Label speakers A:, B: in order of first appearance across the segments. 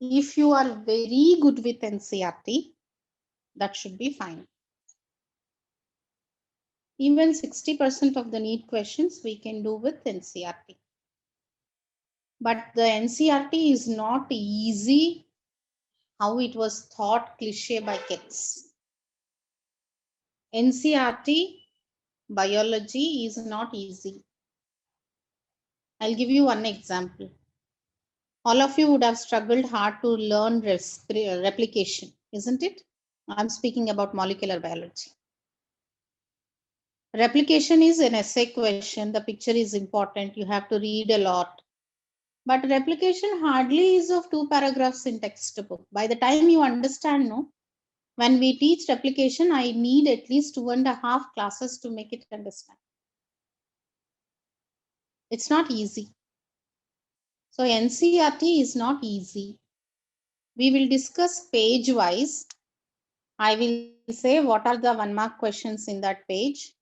A: If you are very good with NCERT, that should be fine. Even 60% of the NEET questions we can do with NCERT. But the NCERT is not easy how it was thought cliche by kids. NCERT biology is not easy. I'll give you one example. All of you would have struggled hard to learn replication, isn't it? I'm speaking about molecular biology. Replication is an essay question. The picture is important. You have to read a lot. But replication hardly is of 2 paragraphs in textbook. By the time you understand, no, when we teach replication, I need at least 2.5 classes to make it understand. It's not easy. So NCERT is not easy. We will discuss page wise. I will say what are the 1 mark questions in that page.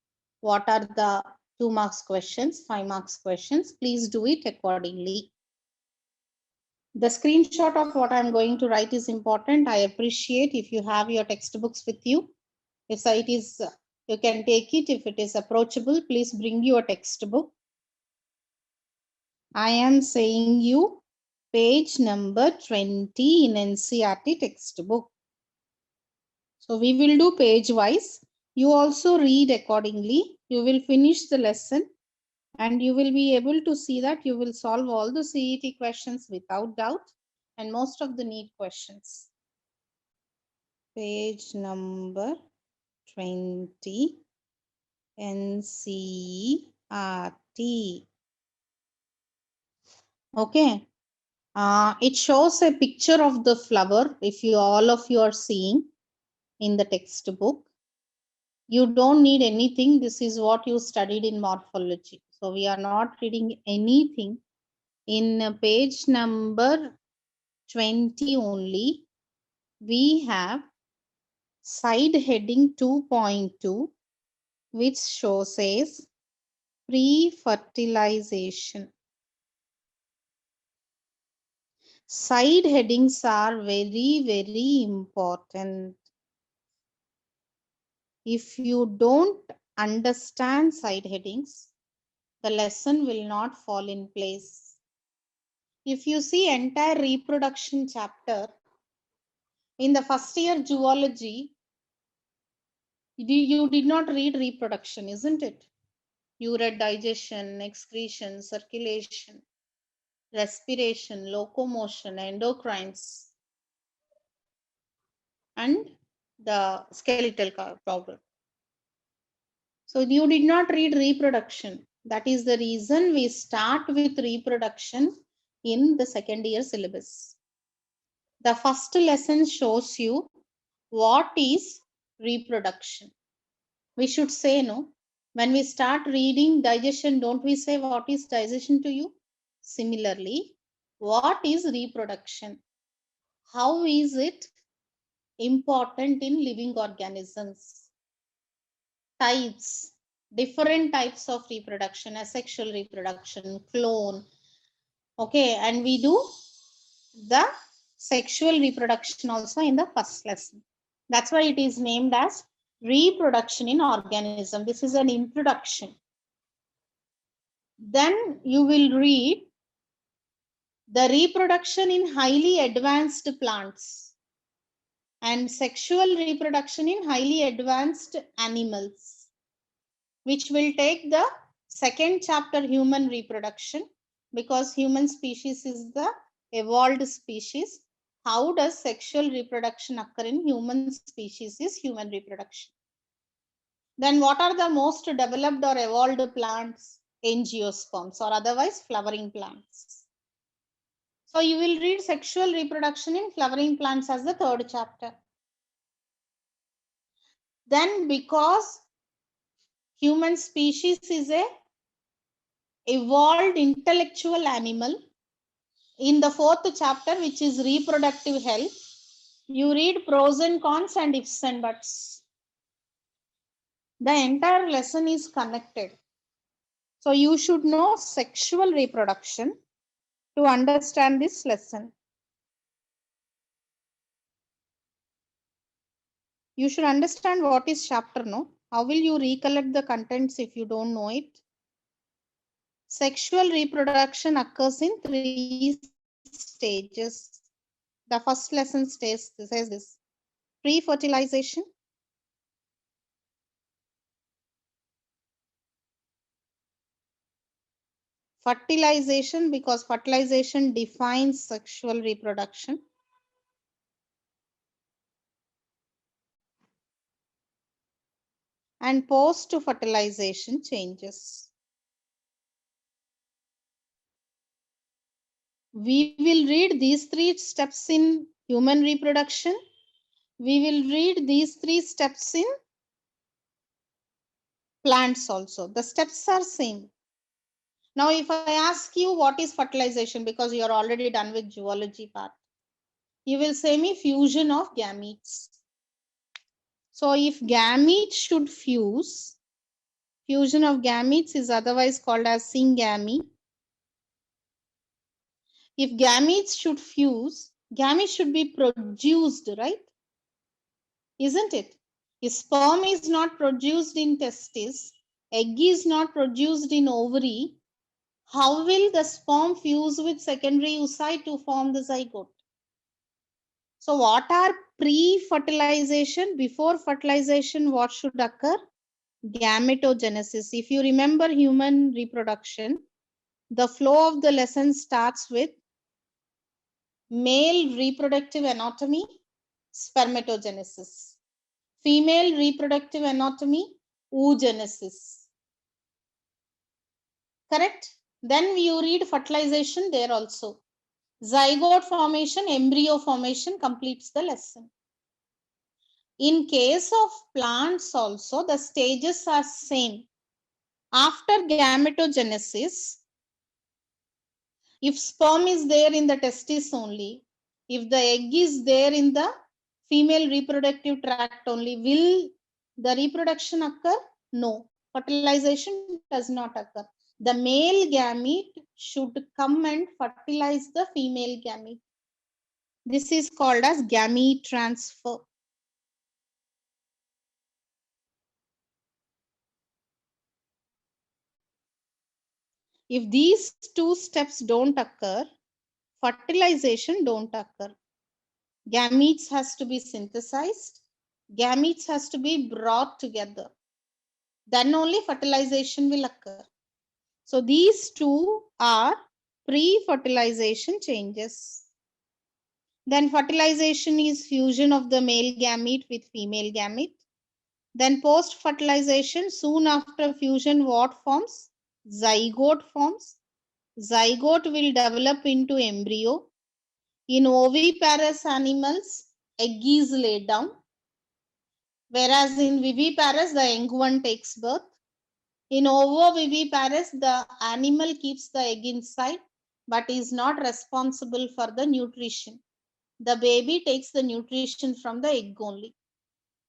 A: What are the 2 marks questions, 5 marks questions. Please do it accordingly. The screenshot of what I'm going to write is important. I appreciate if you have your textbooks with you. If it is, you can take it. If it is approachable, please bring your textbook. I am saying you page number 20 in NCERT textbook. So we will do page wise. You also read accordingly. You will finish the lesson and you will be able to see that you will solve all the CET questions without doubt and most of the NEET questions. Page number 20 NCERT. Okay. It shows a picture of the flower. If you all of you are seeing in the textbook, you don't need anything. This is what you studied in morphology. So we are not reading anything. In page number 20 only, we have side heading 2.2, which shows as pre-fertilization. Side headings are very, very important. If you don't understand side headings, the lesson will not fall in place. If you see entire reproduction chapter, in the first year zoology, you did not read reproduction, isn't it? You read digestion, excretion, circulation, respiration, locomotion, endocrines, and the skeletal problem. So you did not read reproduction. That is the reason we start with reproduction in the second year syllabus. The first lesson shows you what is reproduction. We should say, no, when we start reading digestion, don't we say what is digestion to you? Similarly, what is reproduction? How is it important in living organisms? Types, different types of reproduction, asexual reproduction, clone. Okay, and we do the sexual reproduction also in the first lesson. That's why it is named as reproduction in organism. This is an introduction. Then you will read the reproduction in highly advanced plants and sexual reproduction in highly advanced animals, which will take the second chapter, human reproduction, because human species is the evolved species. How does sexual reproduction occur in human species is human reproduction. Then what are the most developed or evolved plants? Angiosperms, or otherwise flowering plants. So you will read sexual reproduction in flowering plants as the third chapter. Then because human species is a evolved intellectual animal, in the fourth chapter, which is reproductive health, you read pros and cons and ifs and buts. The entire lesson is connected. So you should know sexual reproduction to understand this lesson. You should understand what is chapter, no? How will you recollect the contents if you don't know it? Sexual reproduction occurs in 3 stages. The first lesson says this. Pre-fertilization, fertilization, because fertilization defines sexual reproduction, and post-fertilization changes. We will read these 3 steps in human reproduction. We will read these 3 steps in plants also. The steps are same. Now, if I ask you what is fertilization, because you are already done with zoology part, you will say me fusion of gametes. So if gametes should fuse, fusion of gametes is otherwise called as syngamy. If gametes should fuse, gametes should be produced, right? Isn't it? If sperm is not produced in testis, egg is not produced in ovary, how will the sperm fuse with secondary oocyte to form the zygote? So what are pre-fertilization? Before fertilization, what should occur? Gametogenesis. If you remember human reproduction, the flow of the lesson starts with male reproductive anatomy, spermatogenesis. Female reproductive anatomy, oogenesis. Correct? Then you read fertilization there also. Zygote formation, embryo formation completes the lesson. In case of plants also, the stages are same. After gametogenesis, if sperm is there in the testis only, if the egg is there in the female reproductive tract only, will the reproduction occur? No. Fertilization does not occur. The male gamete should come and fertilize the female gamete. This is called as gamete transfer. If these 2 steps don't occur, fertilization don't occur. Gametes has to be synthesized. Gametes has to be brought together. Then only fertilization will occur. So these 2 are pre-fertilization changes. Then fertilization is fusion of the male gamete with female gamete. Then post-fertilization, soon after fusion, what forms? Zygote forms. Zygote will develop into embryo. In oviparous animals, egg is laid down. Whereas in viviparous, the young one takes birth. In ovoviviparous, the animal keeps the egg inside but is not responsible for the nutrition. The baby takes the nutrition from the egg only.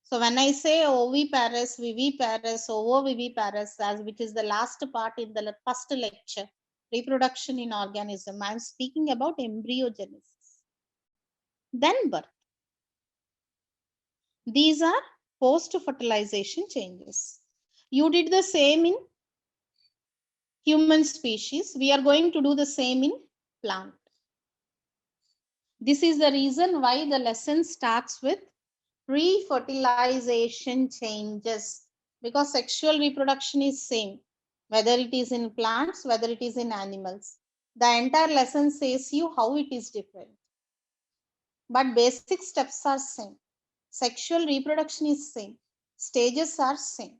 A: So when I say oviparous, viviparous, ovoviviparous, as which is the last part in the first lecture, reproduction in organism, I am speaking about embryogenesis. Then birth. These are post-fertilization changes. You did the same in human species. We are going to do the same in plant. This is the reason why the lesson starts with pre-fertilization changes, because sexual reproduction is same, whether it is in plants, whether it is in animals. The entire lesson says you how it is different. But basic steps are same. Sexual reproduction is same. Stages are same.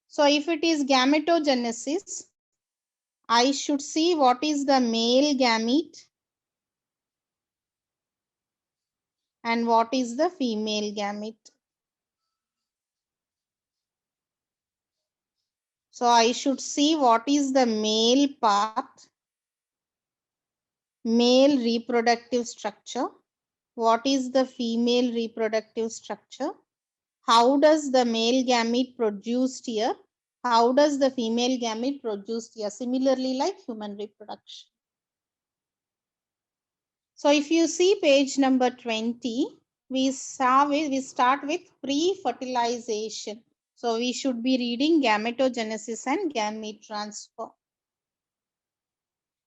A: So if it is gametogenesis, I should see what is the male gamete and what is the female gamete. So I should see what is the male part, male reproductive structure, what is the female reproductive structure, how does the male gamete produced here, how does the female gamete produced here, similarly like human reproduction. So if you see page number 20, we start with pre-fertilization. So we should be reading gametogenesis and gamete transfer.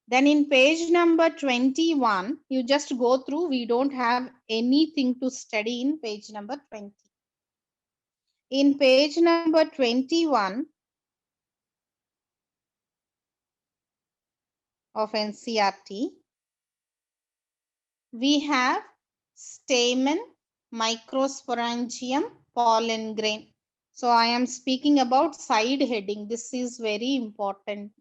A: Then in page number 21, you just go through. We don't have anything to study in page number 20. In page number 21 of NCERT, we have stamen, microsporangium, pollen grain. So I am speaking about side heading. This is very important.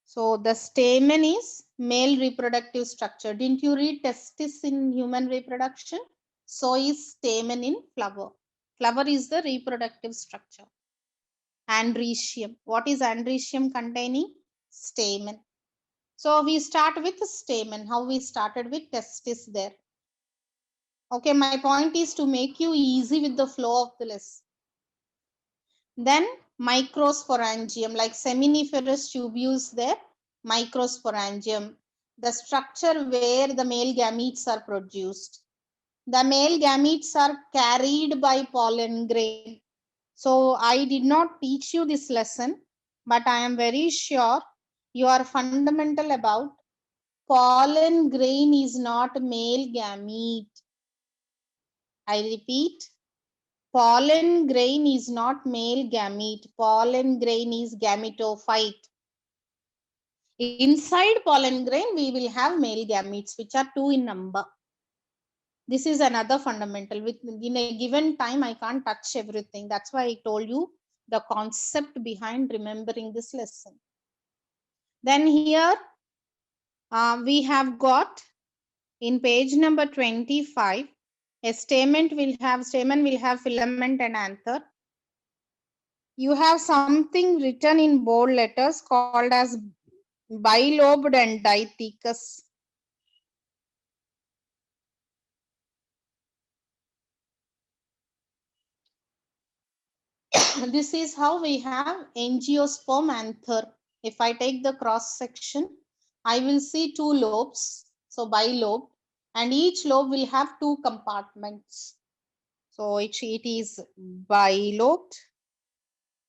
A: So the stamen is male reproductive structure. Didn't you read testis in human reproduction? So is stamen in flower. Flower is the reproductive structure. Andrecium. What is andrecium containing? Stamen. So we start with stamen. How we started with testis there. Okay, my point is to make you easy with the flow of the lesson. Then microsporangium, like seminiferous tubules there, microsporangium, the structure where the male gametes are produced. The male gametes are carried by pollen grain. So I did not teach you this lesson, but I am very sure you are fundamental about pollen grain is not male gamete. I repeat, pollen grain is not male gamete. Pollen grain is gametophyte. Inside pollen grain, we will have male gametes, which are 2 in number. This is another fundamental. In a given time, I can't touch everything. That's why I told you the concept behind remembering this lesson. Then here, we have got in page number 25, a stamen will have filament and anther. You have something written in bold letters called as bilobed and dithecous. This is how we have angiosperm anther. If I take the cross section, I will see 2 lobes, so bilobed, and each lobe will have 2 compartments. So it is bilobed,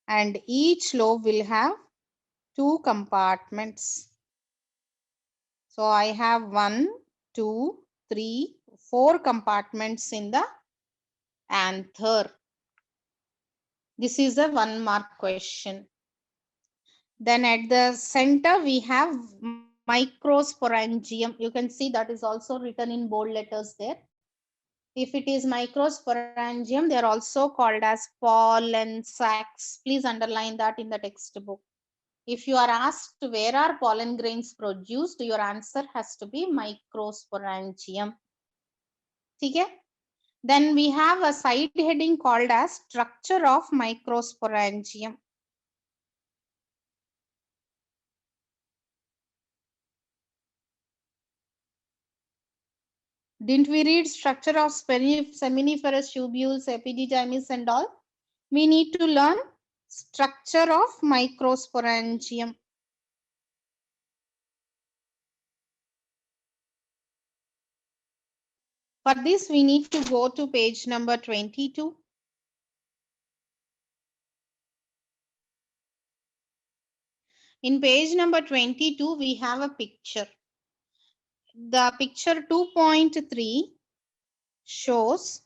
A: and each lobe will have 2 compartments. So I have 1, 2, 3, 4 compartments in the anther. This is a 1 mark question. Then at the center we have microsporangium. You can see that is also written in bold letters there. If it is microsporangium, they are also called as pollen sacs. Please underline that in the textbook. If you are asked where are pollen grains produced, your answer has to be microsporangium. Okay? Then we have a side heading called as structure of microsporangium. Didn't we read structure of seminiferous tubules, epididymis and all? We need to learn structure of microsporangium. For this, we need to go to page number 22. In page number 22, we have a picture. The picture 2.3 shows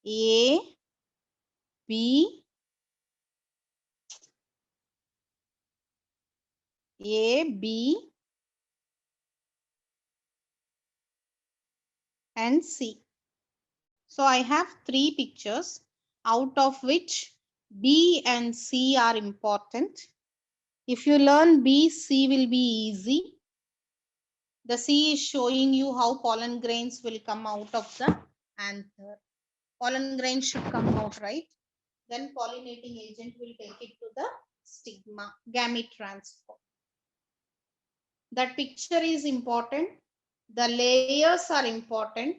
A: A, B, and C. So I have 3 pictures, out of which B and C are important. If you learn B, C will be easy. The C is showing you how pollen grains will come out of the anther. Pollen grains should come out, right? Then pollinating agent will take it to the stigma, gamete transfer. That picture is important. The layers are important.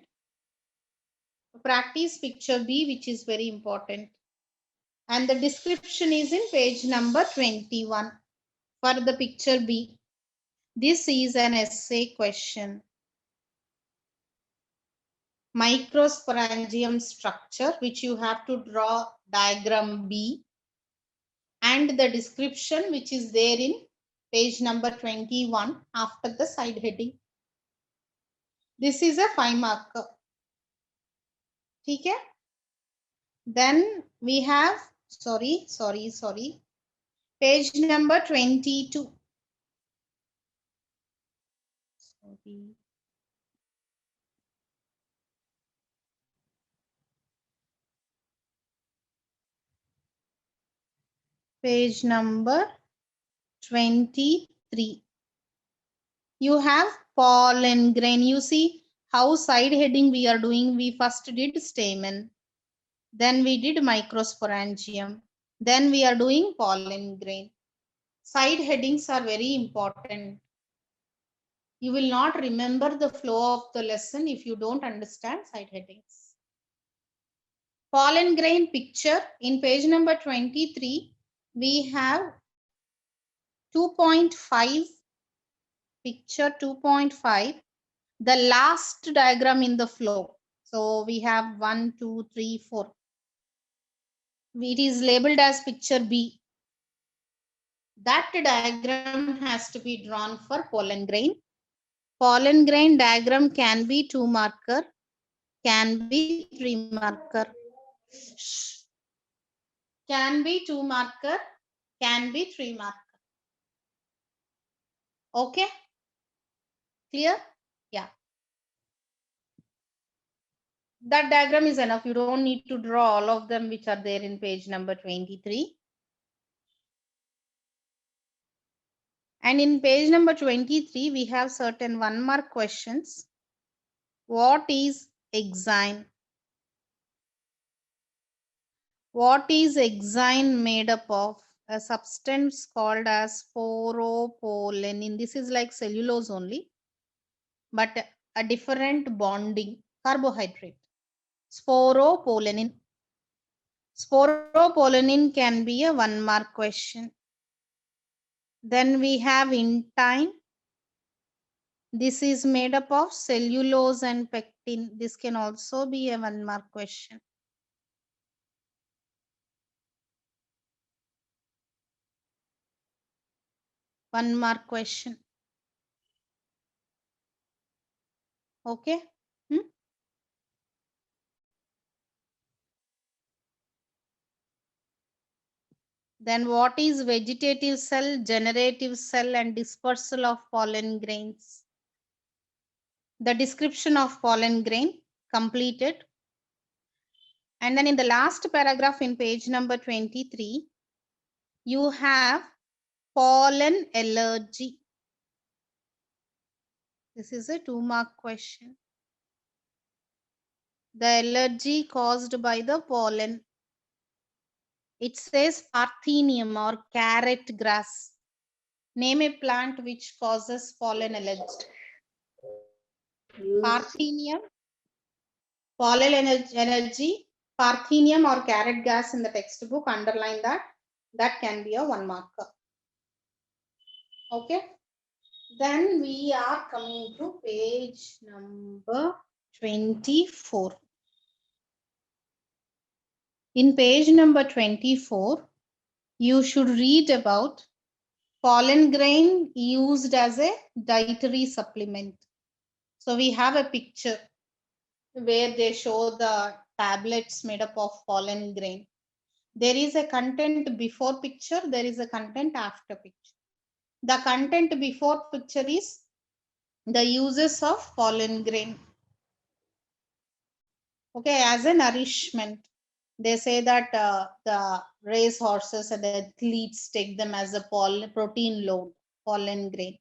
A: Practice picture B, which is very important. And the description is in page number 21. for the picture B. This is an essay question. Microsporangium structure, which you have to draw diagram B, and the description which is there in page number 21 after the side heading. This is a 5 marker. Okay? Then we have, sorry. Page number 22. Sorry. Page number 23. You have pollen grain. You see how side heading we are doing. We first did stamen. Then we did microsporangium. Then we are doing pollen grain. Side headings are very important. You will not remember the flow of the lesson if you don't understand side headings. Pollen grain picture in page number 23, we have 2.5, picture 2.5, the last diagram in the flow. So we have 1, 2, 3, 4. It is labeled as picture B. That diagram has to be drawn for pollen grain. Pollen grain diagram can be 2 marker, can be 3 marker. Can be 2 marker, can be 3 marker. Okay? Clear? Yeah. That diagram is enough. You don't need to draw all of them which are there in page number 23. And in page number 23, we have certain 1 mark questions. What is exine? What is exine made up of? A substance called as sporopollenin. This is like cellulose only, but a different bonding carbohydrate. Sporopollenin. Sporopollenin can be a 1 mark question. Then we have intine. This is made up of cellulose and pectin. This can also be a 1 mark question. One mark question. Okay. Then what is vegetative cell, generative cell, and dispersal of pollen grains? The description of pollen grain completed. And then in the last paragraph in page number 23, you have pollen allergy. This is a 2 mark question. The allergy caused by the pollen. It says Parthenium or carrot grass. Name a plant which causes pollen allergy. Parthenium, pollen allergy, Parthenium or carrot gas in the textbook. Underline that. That can be a 1 marker. Okay. Then we are coming to page number 24. In page number 24, you should read about pollen grain used as a dietary supplement. So we have a picture where they show the tablets made up of pollen grain. There is a content before picture, there is a content after picture. The content before picture is the uses of pollen grain. Okay, as a nourishment. They say that the race horses and the athletes take them as a protein load, pollen grain.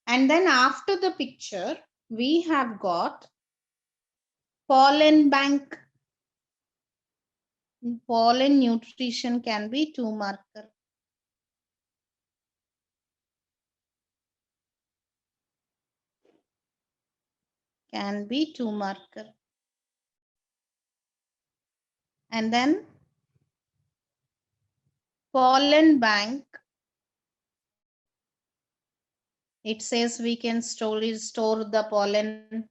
A: And then after the picture, we have got pollen bank. Pollen nutrition can be 2 marker. Can be 2 marker. And then pollen bank It says we can store the pollen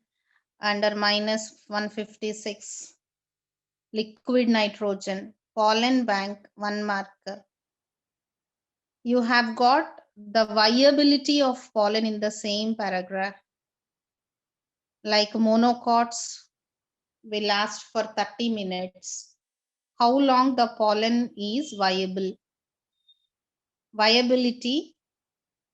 A: under minus 156. Liquid nitrogen, pollen bank, 1 marker. You have got the viability of pollen in the same paragraph. Like monocots will last for 30 minutes. How long the pollen is viable? Viability,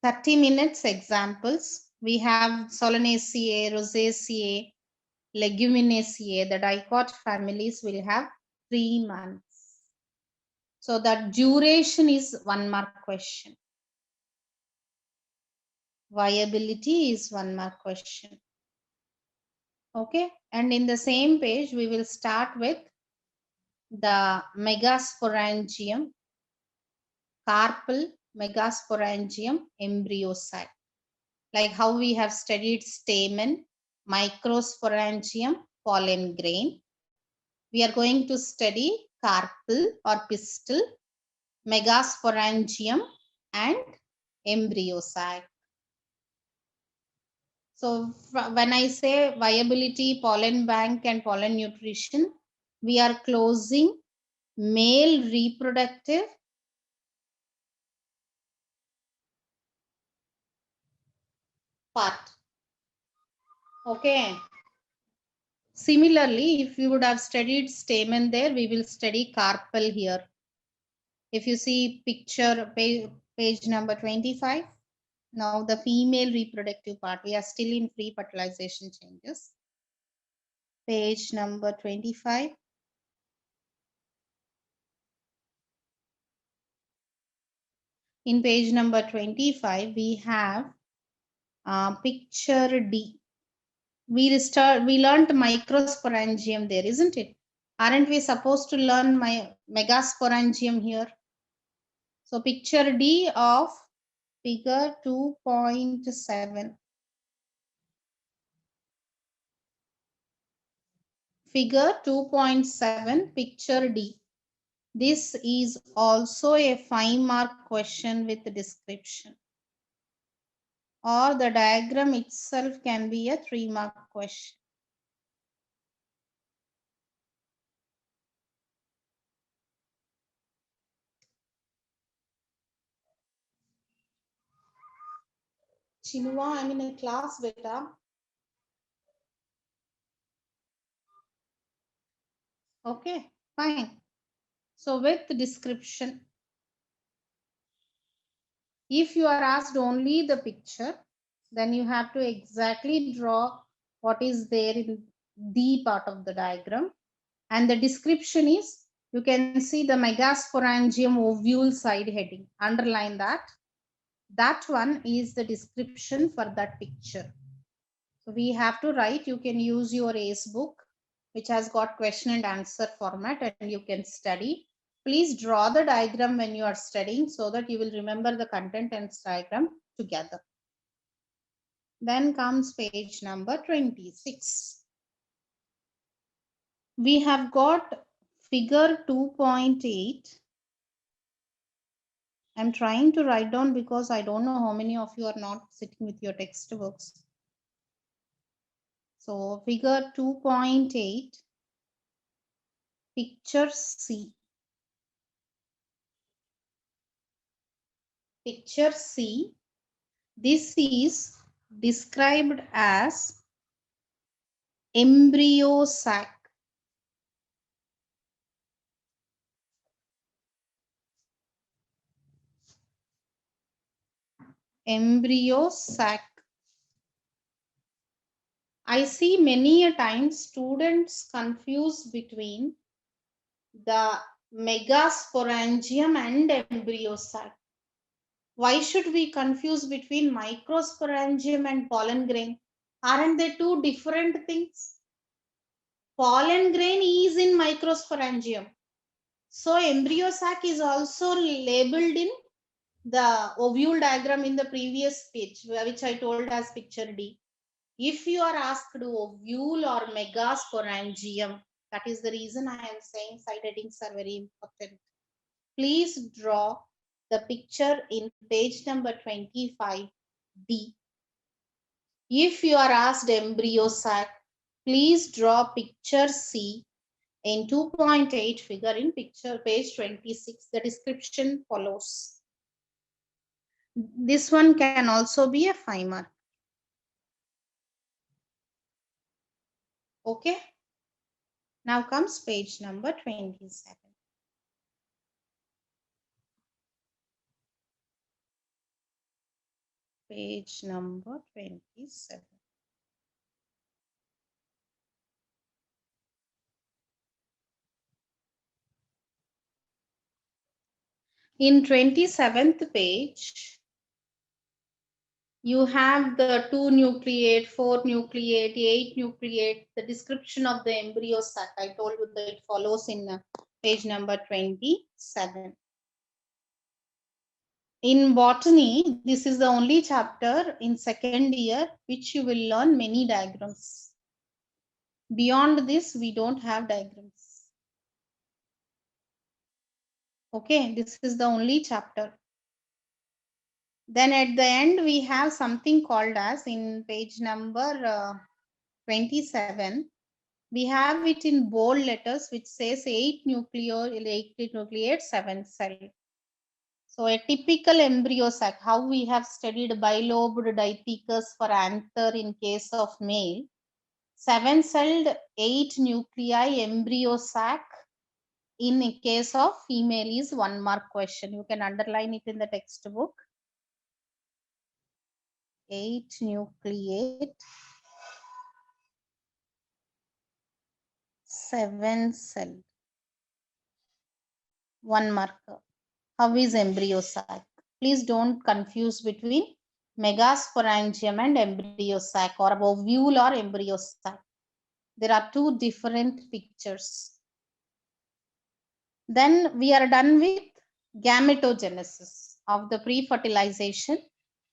A: 30 minutes examples. We have Solanaceae, Rosaceae, Leguminosae. The dicot families will have 3 months. So that duration is 1 mark question. Viability is 1 mark question. Okay, and in the same page, we will start with the Megasporangium, carpel, Megasporangium, embryo sac. Like how we have studied stamen, Microsporangium, pollen grain. We are going to study carpel or pistil, Megasporangium, and embryo sac. So when I say viability, pollen bank, and pollen nutrition, we are closing male reproductive part. Okay. Similarly, if we would have studied stamen there, we will study carpel here. If you see picture, page number 25, now the female reproductive part, we are still in free fertilization changes. Page number 25. In page number 25, we have picture D. We learned microsporangium there, isn't it? Aren't we supposed to learn my megasporangium here? So picture D of figure 2.7. Figure 2.7, picture D. This is also a 5 mark question with description. Or the diagram itself can be a 3 mark question. Chinua, I'm in a class, beta. Okay, fine. So with description, if you are asked only the picture, then you have to exactly draw what is there in the part of the diagram. And the description is, you can see the megasporangium ovule side heading. Underline that. That one is the description for that picture. So we have to write, you can use your ACE book, which has got question and answer format, and you can study. Please draw the diagram when you are studying so that you will remember the content and diagram together. Then comes page number 26. We have got figure 2.8. I'm trying to write down because I don't know how many of you are not sitting with your textbooks. So figure 2.8, picture C. Picture C, this is described as embryo sac. Embryo sac. I see many a time students confuse between the megasporangium and embryo sac. Why should we confuse between microsporangium and pollen grain? Aren't they two different things? Pollen grain is in microsporangium. So embryo sac is also labeled in the ovule diagram in the previous page, which I told as picture D. If you are asked ovule or megasporangium, that is the reason I am saying side headings are very important. Please draw the picture in page number 25D. If you are asked embryo sac, please draw picture C in 2.8 figure in picture page 26. The description follows. This one can also be a 5 mark. Okay. Now comes page number 27. Page number 27. In 27th page, you have the 2 nucleate, 4 nucleate, 8 nucleate, the description of the embryo sac. I told you that it follows in page number 27. In botany, this is the only chapter in second year which you will learn many diagrams. Beyond this, we don't have diagrams. Okay, this is the only chapter. Then at the end, we have something called as in page number 27. We have it in bold letters, which says 8 nucleate, 7 cell. So a typical embryo sac, how we have studied bilobed dipicus for anther in case of male. 7-celled 8 nuclei embryo sac in a case of female is 1 mark question. You can underline it in the textbook. 8 nucleate, 7 cell. 1 marker. How is embryo sac? Please don't confuse between megasporangium and embryo sac or ovule or embryo sac. There are 2 different pictures. Then we are done with gametogenesis of the pre-fertilization.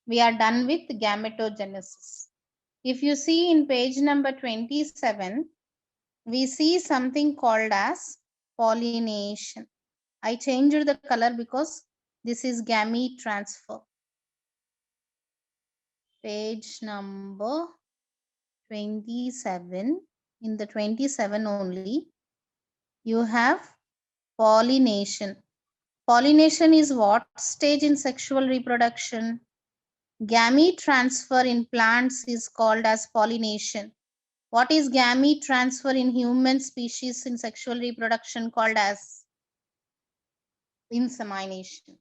A: We are done with gametogenesis. If you see in page number 27, we see something called as pollination. I changed the color because this is gamete transfer. Page number 27. In the 27 only, you have pollination. Pollination is what stage in sexual reproduction? Gamete transfer in plants is called as pollination. What is gamete transfer in human species in sexual reproduction called as? Insemination.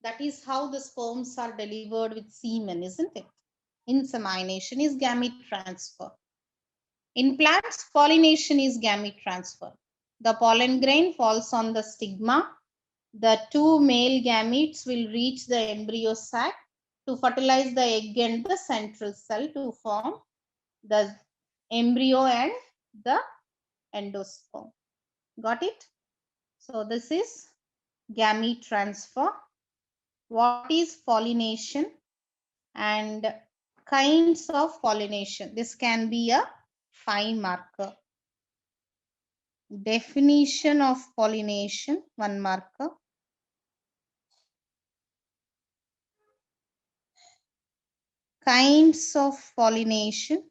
A: That is how the sperms are delivered with semen, isn't it? Insemination is gamete transfer. In plants, pollination is gamete transfer. The pollen grain falls on the stigma. The 2 male gametes will reach the embryo sac to fertilize the egg and the central cell to form the embryo and the endosperm. Got it? So this is gamete transfer. What is pollination and kinds of pollination? This can be a 5 marker. Definition of pollination, 1 marker. Kinds of pollination.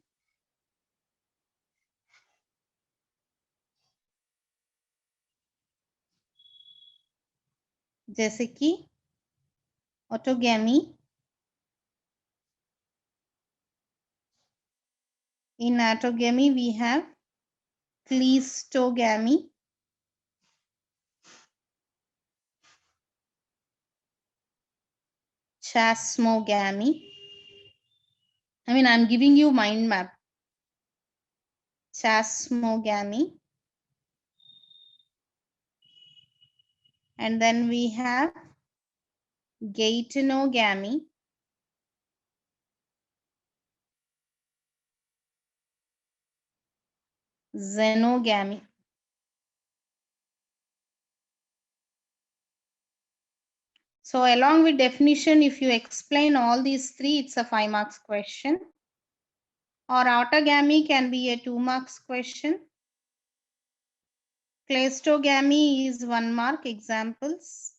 A: जैसे कि autogamy. In autogamy, we have cleistogamy, chasmogamy. I mean, I'm giving you mind map. Chasmogamy. And then we have geitonogamy. Xenogamy. So along with definition, if you explain all these 3, it's a 5 marks question. Or autogamy can be a 2 marks question. Cleistogamy is 1 mark. Examples.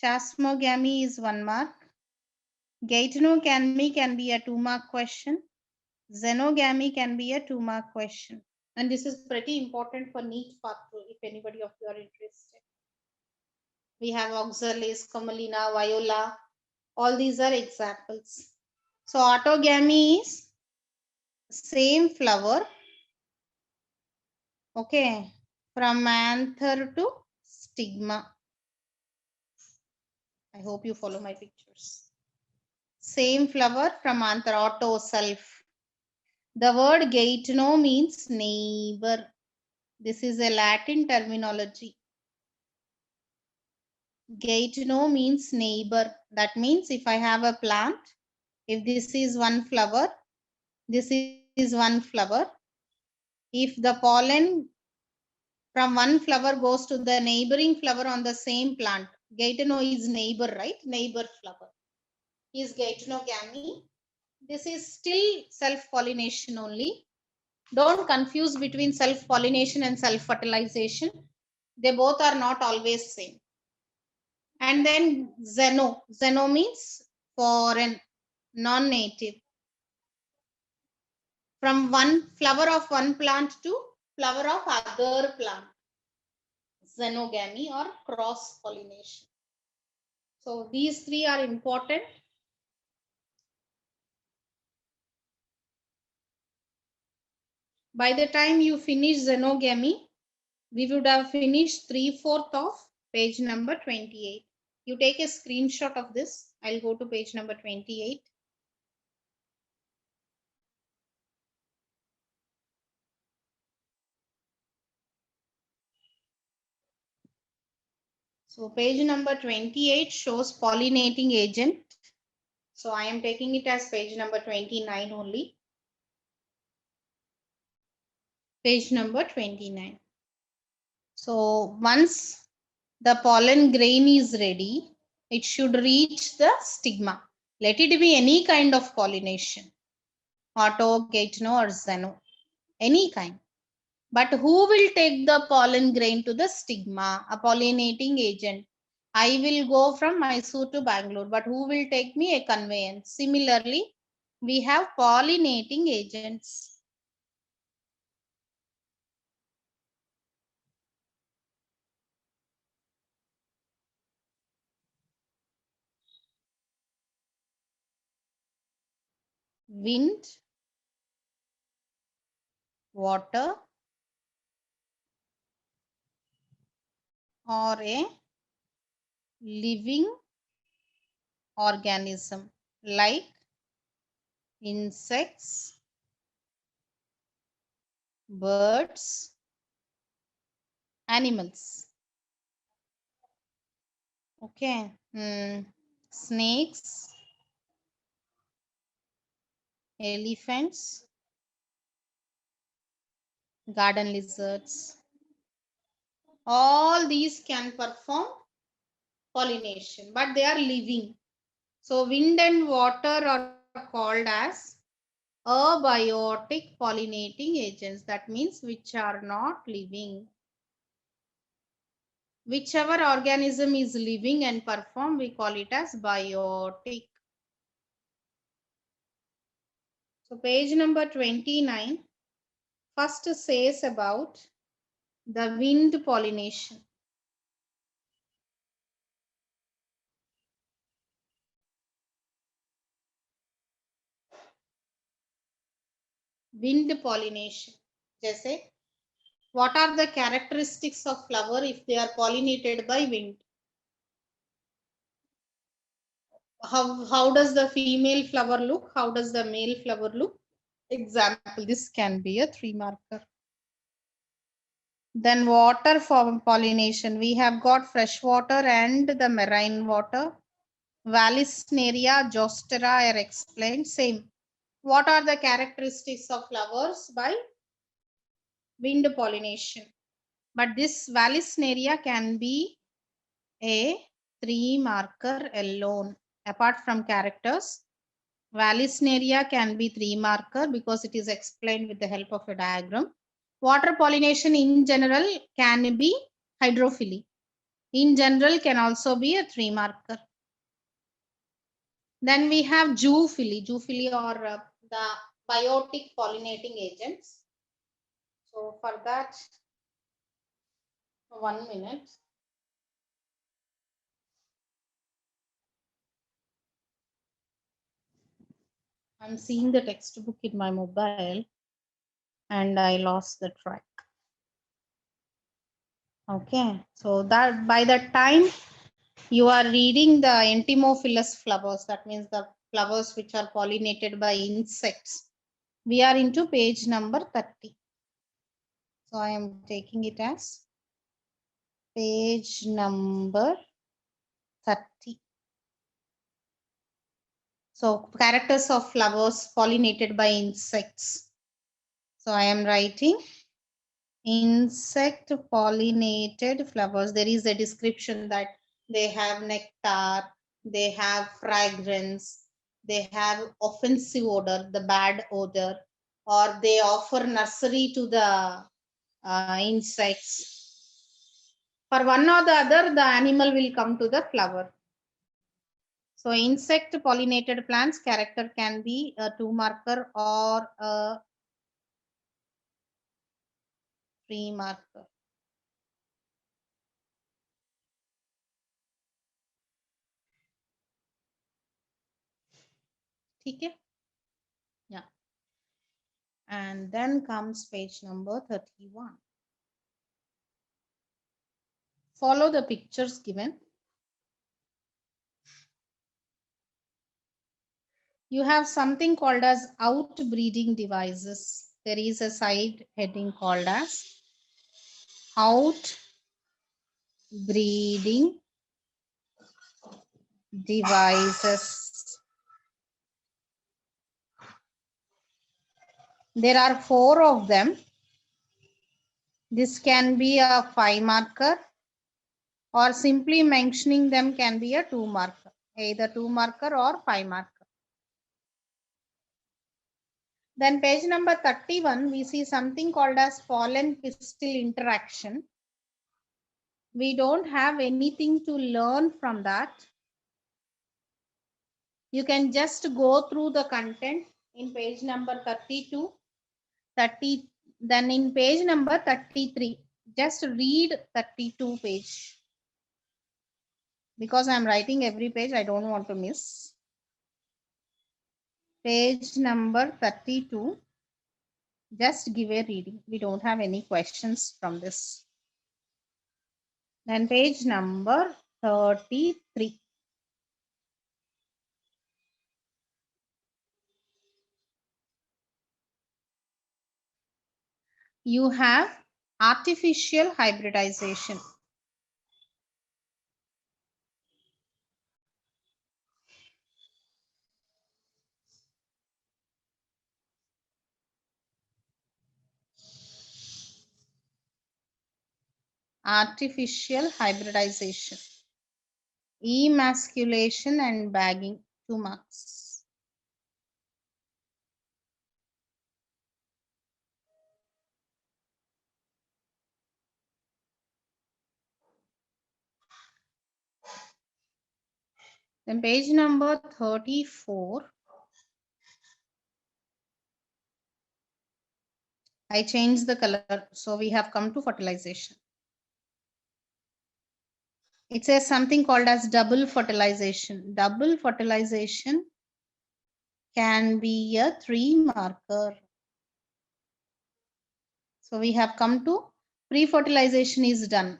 A: Chasmogamy is 1 mark. Gatenogamy can be a 2-mark question. Xenogamy can be a 2-mark question. And this is pretty important for NEET part 2 if anybody of you are interested. We have oxalis, camelina, viola. All these are examples. So autogamy is same flower, okay, from anther to stigma. I hope you follow my pictures. Same flower from anther, auto, self. The word gaetno means neighbor. This is a Latin terminology. Gaetno means neighbor. That means if I have a plant, if this is one flower, this is one flower. If the pollen from one flower goes to the neighboring flower on the same plant, gaetno is neighbor, right? Neighbor flower is gaetnogamy. This is still self-pollination only. Don't confuse between self-pollination and self-fertilization. They both are not always same. And then xeno. Xeno means foreign, non-native. From one flower of one plant to flower of other plant. Xenogamy or cross-pollination. So these three are important. By the time you finish xenogamy, we would have finished 3/4 of page number 28. You take a screenshot of this. I'll go to page number 28. So page number 28 shows pollinating agent. So I am taking it as page number 29 only. Page number 29. So once the pollen grain is ready, it should reach the stigma. Let it be any kind of pollination, auto, gaetno or xeno, any kind. But who will take the pollen grain to the stigma? A pollinating agent. I will go from Mysore to Bangalore, but who will take me? A conveyance. Similarly, we have pollinating agents. Wind, water, or a living organism like insects, birds, animals. Okay, snakes, elephants, garden lizards. All these can perform pollination, but they are living. So wind and water are called as abiotic pollinating agents. That means which are not living. Whichever organism is living and perform, we call it as biotic. So page number 29 first says about the wind pollination. Wind pollination. जैसे what are the characteristics of flower if they are pollinated by wind? How does the female flower look? How does the male flower look? Example, this can be a 3-marker. Then water for pollination. We have got fresh water and the marine water. Vallisneria, Zostera are explained. Same. What are the characteristics of flowers by wind pollination? But this Vallisneria can be a 3-marker alone. Apart from characters, Vallisneria can be 3-marker because it is explained with the help of a diagram. Water pollination in general can be hydrophily. In general can also be a 3-marker. Then we have zoophily or the biotic pollinating agents. So for that, 1 minute. I'm seeing the textbook in my mobile and I lost the track. Okay, so that by the time you are reading the entomophilous flowers, that means the flowers which are pollinated by insects, we are into page number 30. So I am taking it as page number 30. So characters of flowers pollinated by insects. So I am writing insect pollinated flowers. There is a description that they have nectar, they have fragrance, they have offensive odor, the bad odor, or they offer nursery to the insects. For one or the other, the animal will come to the flower. So insect pollinated plants character can be a 2 marker or a 3 marker. Okay. Yeah. And then comes page number 31. Follow the pictures given. You have something called as outbreeding devices. There is a side heading called as outbreeding devices. There are 4 of them. This can be a 5 marker or simply mentioning them can be a 2 marker, either 2 marker or 5 marker. Then page number 31, we see something called as pollen pistil interaction. We don't have anything to learn from that. You can just go through the content in page number 32, 30, then in page number 33, just read 32 page. Because I'm writing every page, I don't want to miss. Page number 32, just give a reading. We don't have any questions from this. Then page number 33. You have artificial hybridization. Artificial hybridization. Emasculation and bagging, 2 marks. Then page number 34. I changed the color, so we have come to fertilization. It says something called as double fertilization. Double fertilization can be a 3 marker. So we have come to pre-fertilization is done.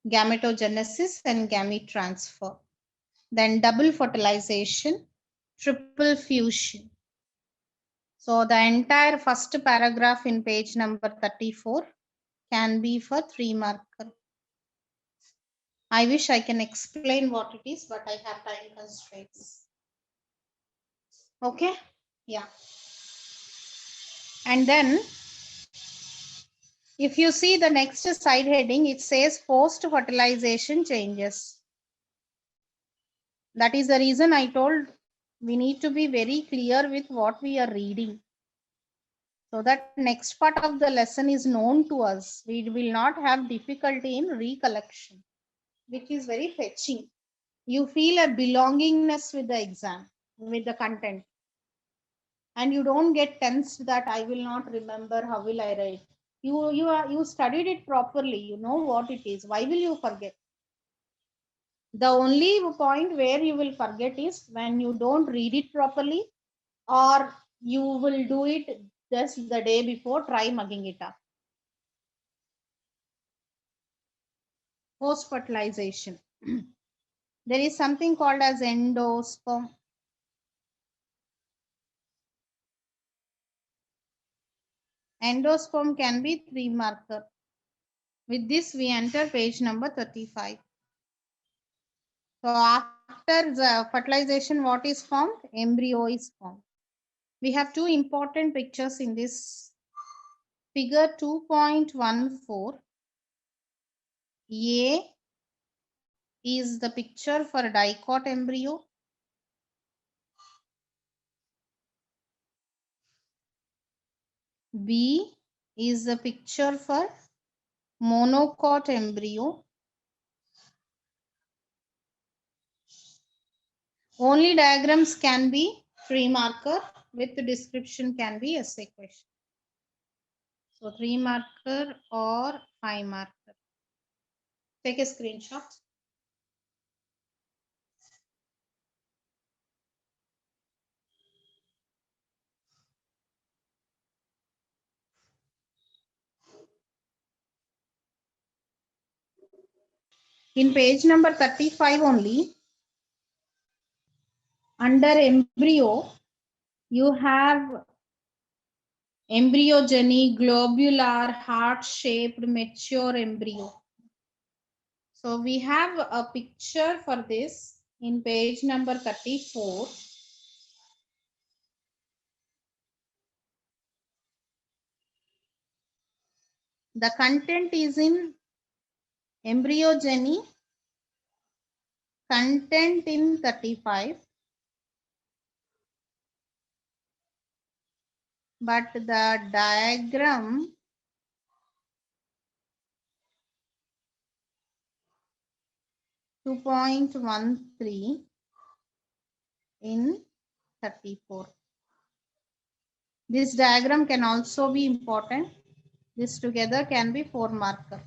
A: Gametogenesis and gamete transfer. Then double fertilization, triple fusion. So the entire first paragraph in page number 34 can be for 3 marker. I wish I can explain what it is, but I have time constraints. Okay, yeah. And then if you see the next side heading, it says post-fertilization changes. That is the reason I told we need to be very clear with what we are reading. So that next part of the lesson is known to us. We will not have difficulty in recollection, which is very fetching. You feel a belongingness with the exam. with the content. And you don't get tensed that I will not remember, how will I write. You studied it properly, you know what it is. Why will you forget? The only point where you will forget is when you don't read it properly, or you will do it just the day before, try mugging it up. Post fertilization. There is something called as endosperm. Endosperm can be 3 marker. With this, we enter page number 35. So after the fertilization, what is formed? Embryo is formed. We have two important pictures in this figure 2.14. A is the picture for a dicot embryo. B is the picture for monocot embryo. Only diagrams can be 3 marker, with the description can be essay question. So 3 marker or 5 marker. Take a screenshot. In page number 35 only, under embryo, you have embryogeny, globular, heart-shaped, mature embryo. So we have a picture for this in page number 34. The content is in embryogeny, content in 35, but the diagram (2.13) in 34. This diagram can also be important. This together can be 4 marker.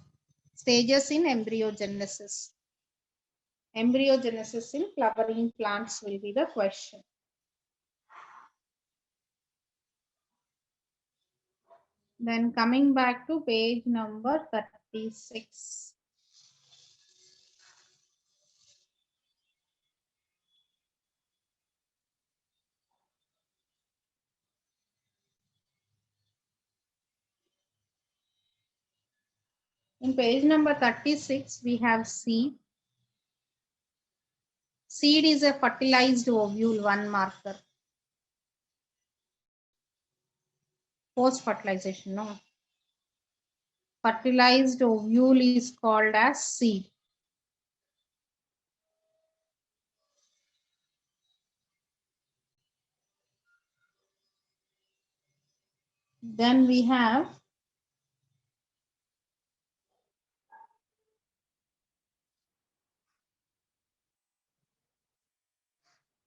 A: Stages in embryogenesis. Embryogenesis in flowering plants will be the question. Then coming back to page number 36. In page number 36, we have seed. Seed is a fertilized ovule, 1 marker. Post fertilization, no. Fertilized ovule is called as seed. Then we have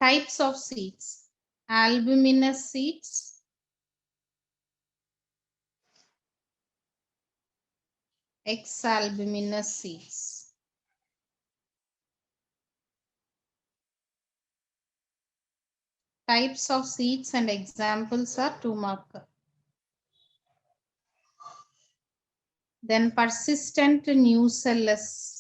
A: types of seeds. Albuminous seeds, exalbuminous seeds. Types of seeds and examples are 2 marker. Then persistent nucellus.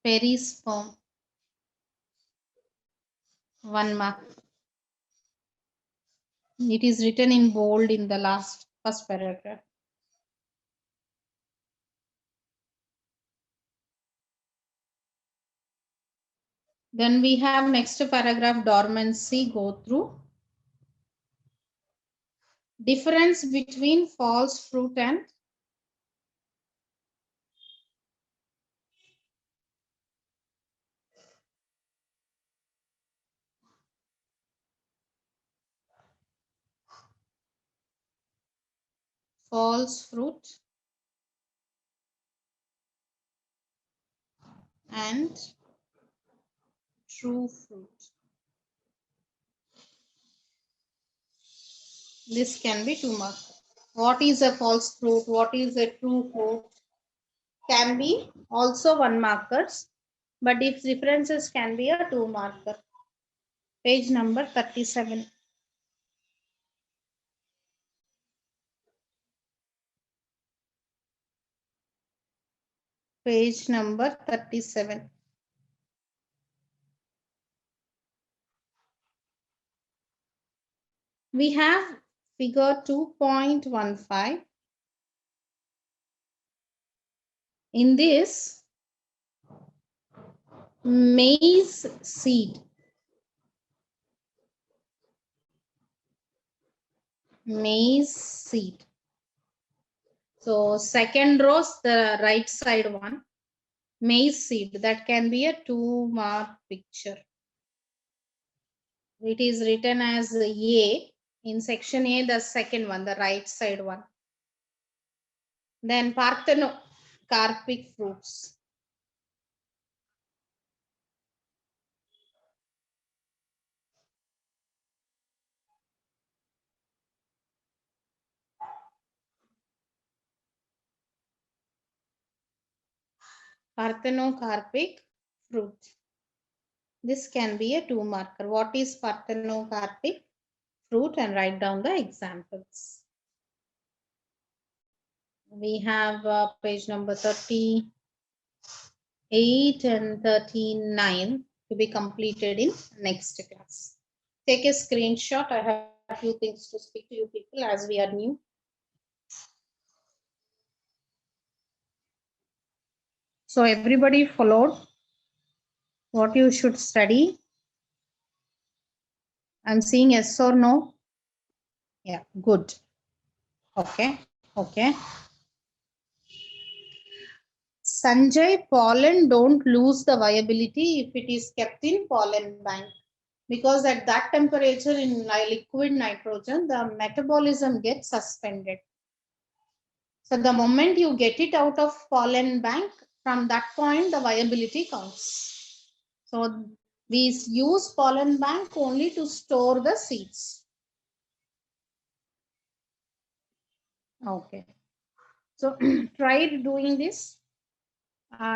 A: Perisperm, 1 mark. It is written in bold in the first paragraph. Then we have next paragraph, dormancy, go through. Difference between false fruit and false fruit and true fruit. This can be 2 markers. What is a false fruit? What is a true fruit? Can be also 1 markers, but if differences can be a 2 marker. Page number 37. Page number 37. We have figure 2.15. In this, maize seed. Maize seed. So second row, the right side one. Maize seed. That can be a 2 mark picture. It is written as A. In section A, the second one, the right side one. Then parthenocarpic fruits. Parthenocarpic fruit. This can be a 2 marker. What is parthenocarpic fruit? And write down the examples. We have page number 38 and 39 to be completed in next class. Take a screenshot. I have a few things to speak to you people as we are new. So everybody followed what you should study. I'm seeing yes or no. Yeah, good. Okay. Sanjay, pollen don't lose the viability if it is kept in pollen bank, because at that temperature in liquid nitrogen, the metabolism gets suspended. So the moment you get it out of pollen bank, from that point the viability counts. So we use pollen bank only to store the seeds. Okay. So try doing this.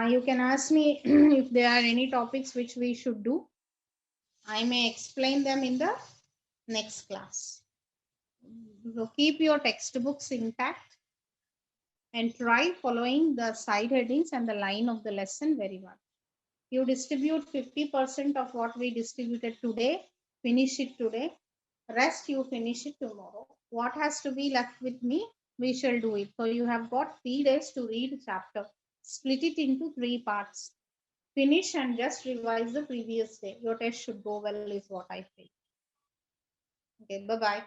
A: You can ask me if there are any topics which we should do. I may explain them in the next class. So keep your textbooks intact and try following the side headings and the line of the lesson very well. You distribute 50% of what we distributed today, finish it today. Rest you finish it tomorrow. What has to be left with me, we shall do it. So you have got 3 days to read chapter. Split it into 3 parts. Finish and just revise the previous day. Your test should go well is what I feel. Okay, bye-bye.